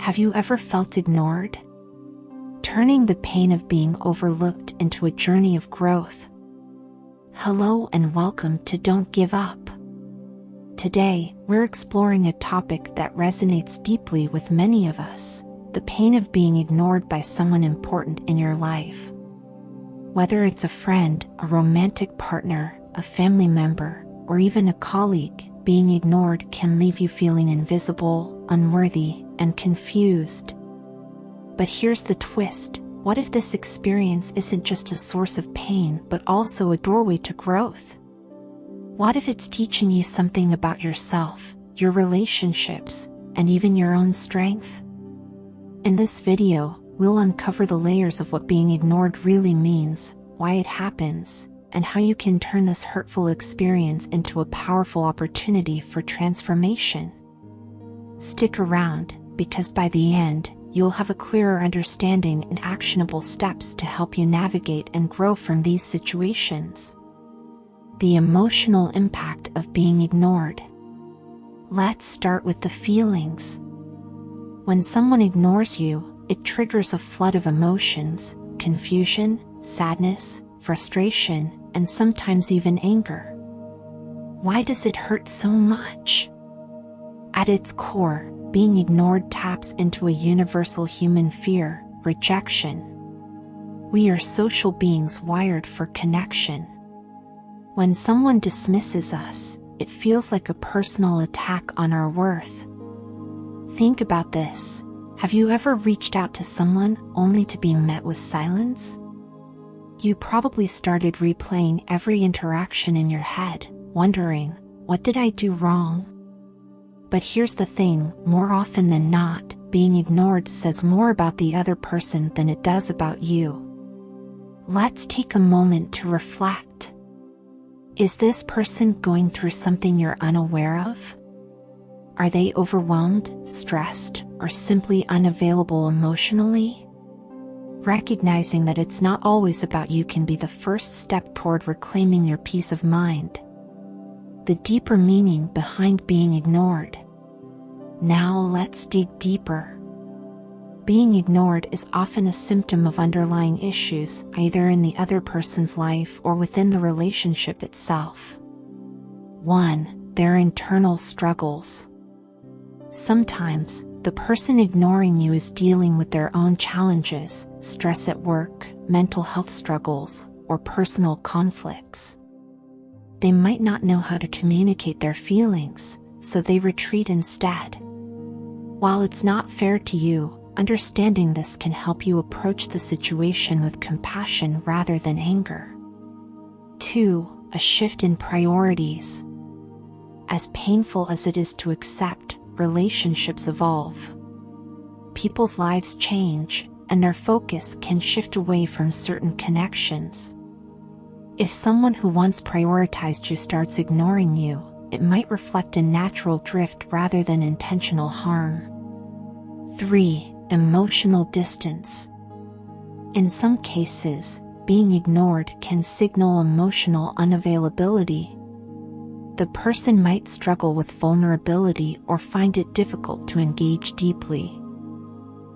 Have you ever felt ignored? Turning the pain of being overlooked into a journey of growth. Hello and welcome to Don't Give Up. Today, we're exploring a topic that resonates deeply with many of us, the pain of being ignored by someone important in your life. Whether it's a friend, a romantic partner, a family member, or even a colleague, being ignored can leave you feeling invisible, unworthy, and confused. But here's the twist. What if this experience isn't just a source of pain, but also a doorway to growth? What if it's teaching you something about yourself, your relationships, and even your own strength? In this video, we'll uncover the layers of what being ignored really means, why it happens, and how you can turn this hurtful experience into a powerful opportunity for transformation. Stick around, because by the end, you'll have a clearer understanding and actionable steps to help you navigate and grow from these situations. The emotional impact of being ignored. Let's start with the feelings. When someone ignores you, it triggers a flood of emotions: confusion, sadness, frustration, and sometimes even anger. Why does it hurt so much? At its core, being ignored taps into a universal human fear: rejection. We are social beings wired for connection. When someone dismisses us, it feels like a personal attack on our worth. Think about this. Have you ever reached out to someone only to be met with silence? You probably started replaying every interaction in your head, wondering, what did I do wrong? But here's the thing, more often than not, being ignored says more about the other person than it does about you. Let's take a moment to reflect. Is this person going through something you're unaware of? Are they overwhelmed, stressed, or simply unavailable emotionally? Recognizing that it's not always about you can be the first step toward reclaiming your peace of mind. The deeper meaning behind being ignored. Now let's dig deeper. Being ignored is often a symptom of underlying issues, either in the other person's life or within the relationship itself. 1. Their internal struggles. Sometimes, the person ignoring you is dealing with their own challenges, stress at work, mental health struggles, or personal conflicts. They might not know how to communicate their feelings, so they retreat instead. While it's not fair to you, understanding this can help you approach the situation with compassion rather than anger. 2. A shift in priorities. As painful as it is to accept, relationships evolve. People's lives change, and their focus can shift away from certain connections. If someone who once prioritized you starts ignoring you, it might reflect a natural drift rather than intentional harm. 3. Emotional distance. In some cases, being ignored can signal emotional unavailability. The person might struggle with vulnerability or find it difficult to engage deeply.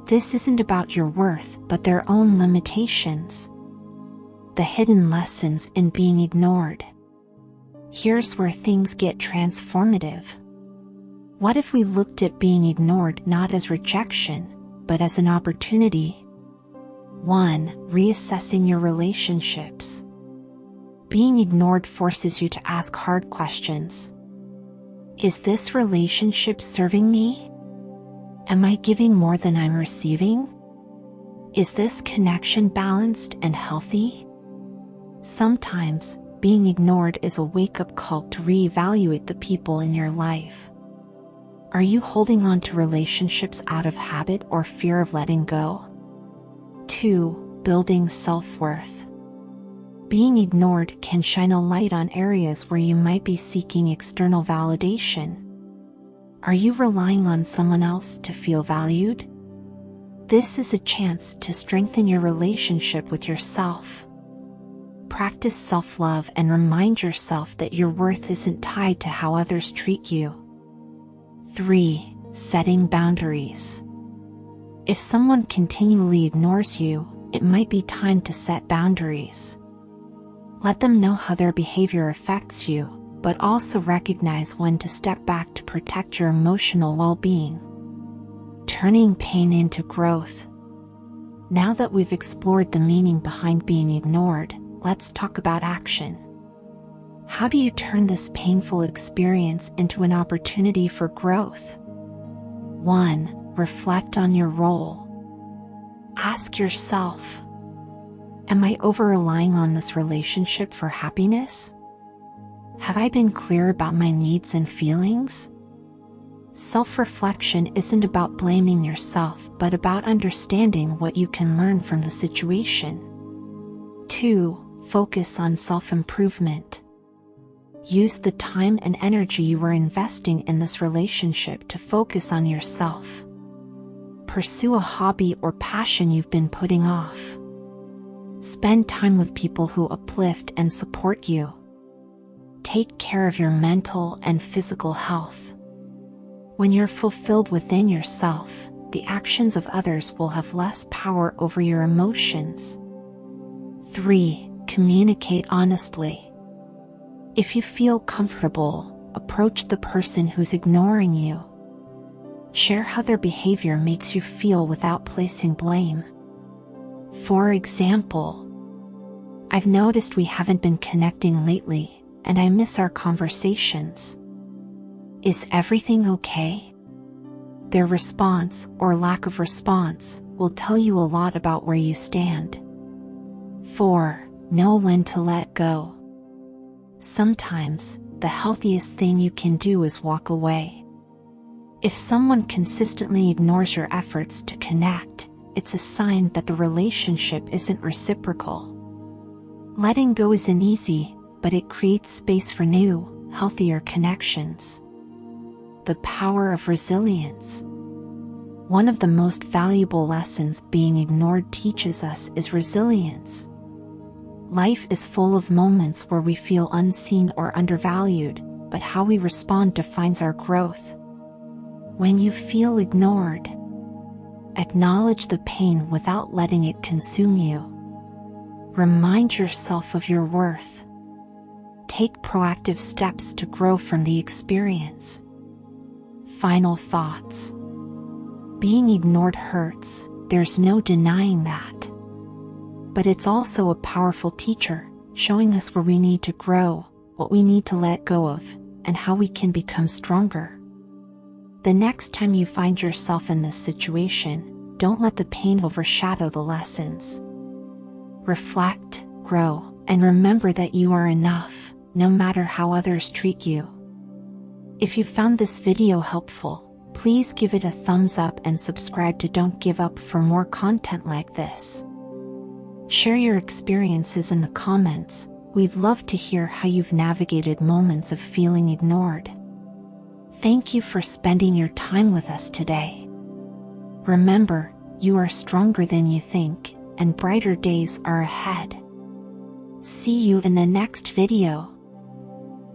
This isn't about your worth, but their own limitations. The hidden lessons in being ignored. Here's where things get transformative. What if we looked at being ignored not as rejection, but as an opportunity? 1. Reassessing your relationships. Being ignored forces you to ask hard questions. Is this relationship serving me? Am I giving more than I'm receiving? Is this connection balanced and healthy? Sometimes, being ignored is a wake-up call to reevaluate the people in your life. Are you holding on to relationships out of habit or fear of letting go? 2. Building self-worth. Being ignored can shine a light on areas where you might be seeking external validation. Are you relying on someone else to feel valued? This is a chance to strengthen your relationship with yourself. Practice self-love and remind yourself that your worth isn't tied to how others treat you. 3. Setting boundaries. If someone continually ignores you, it might be time to set boundaries. Let them know how their behavior affects you, but also recognize when to step back to protect your emotional well-being. Turning pain into growth. Now that we've explored the meaning behind being ignored, let's talk about action. How do you turn this painful experience into an opportunity for growth? 1. Reflect on your role. Ask yourself, am I over-relying on this relationship for happiness? Have I been clear about my needs and feelings? Self-reflection isn't about blaming yourself, but about understanding what you can learn from the situation. 2. Focus on self-improvement. Use the time and energy you were investing in this relationship to focus on yourself. Pursue a hobby or passion you've been putting off. Spend time with people who uplift and support you. Take care of your mental and physical health. When you're fulfilled within yourself, the actions of others will have less power over your emotions. 3. Communicate honestly. If you feel comfortable, approach the person who's ignoring you. Share how their behavior makes you feel without placing blame. For example, I've noticed we haven't been connecting lately, and I miss our conversations. Is everything okay? Their response or lack of response will tell you a lot about where you stand. 4. Know when to let go. Sometimes, the healthiest thing you can do is walk away. If someone consistently ignores your efforts to connect, it's a sign that the relationship isn't reciprocal. Letting go isn't easy, but it creates space for new, healthier connections. The power of resilience. One of the most valuable lessons being ignored teaches us is resilience. Life is full of moments where we feel unseen or undervalued, but how we respond defines our growth. When you feel ignored, acknowledge the pain without letting it consume you. Remind yourself of your worth. Take proactive steps to grow from the experience. Final thoughts. Being ignored hurts, there's no denying that. But it's also a powerful teacher, showing us where we need to grow, what we need to let go of, and how we can become stronger. The next time you find yourself in this situation, don't let the pain overshadow the lessons. Reflect, grow, and remember that you are enough, no matter how others treat you. If you found this video helpful, please give it a thumbs up and subscribe to Don't Give Up for more content like this. Share your experiences in the comments. We'd love to hear how you've navigated moments of feeling ignored. Thank you for spending your time with us today. Remember, you are stronger than you think, and brighter days are ahead. See you in the next video.